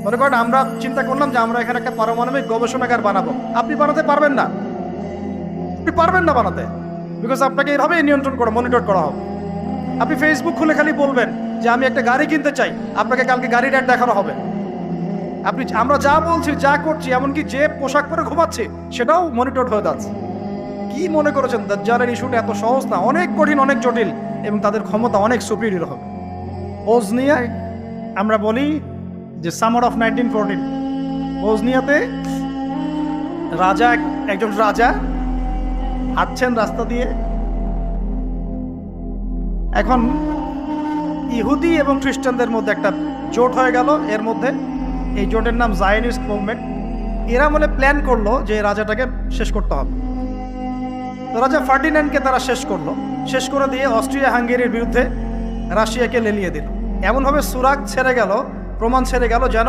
মনে করেন আমরা চিন্তা করলাম যে আমরা এখানে একটা পারমাণবিক গবেষণাগার বানাবো, আপনি বানাতে পারবেন না, আপনি পারবেন না বানাতে, বিকজ আপনাকে এভাবেই নিয়ন্ত্রণ করা, মনিটর করা হবে। আপনি ফেসবুক খুলে খালি বলবেন যে আমি একটা গাড়ি কিনতে চাই, আপনাকে কালকে গাড়ির অ্যাড দেখানো হবে। আমরা যা বলছি, যা করছি, এমনকি যে পোশাক পরে ঘুমাচ্ছি সেটাও মনিটর হয়ে যাচ্ছে। কি মনে করেছেন দাজ্জালের ইস্যুটা এত সহজ না? অনেক কঠিন, অনেক জটিল, এবং তাদের ক্ষমতা অনেক সুপিরিয়র হবে। বজনিয়ায় আমরা বলি যে সামার অফ 1914, বজনিয়াতে একজন রাজা হাঁটছেন রাস্তা দিয়ে। এখন ইহুদি এবং খ্রিস্টানদের মধ্যে একটা জোট হয়ে গেল। এর মধ্যে এই জোটের নাম জায়নিস্ট মুভমেন্ট। এরা বলে প্ল্যান করলো যে রাজাটাকে শেষ করতে হবে। তো রাজা ফার্ডিন্যান্ডকে তারা শেষ করে দিয়ে অস্ট্রিয়া হাঙ্গেরির বিরুদ্ধে রাশিয়াকে লেলিয়ে দিল। এমনভাবে সুরাগ ছেড়ে গেল, প্রমাণ ছেড়ে গেল যেন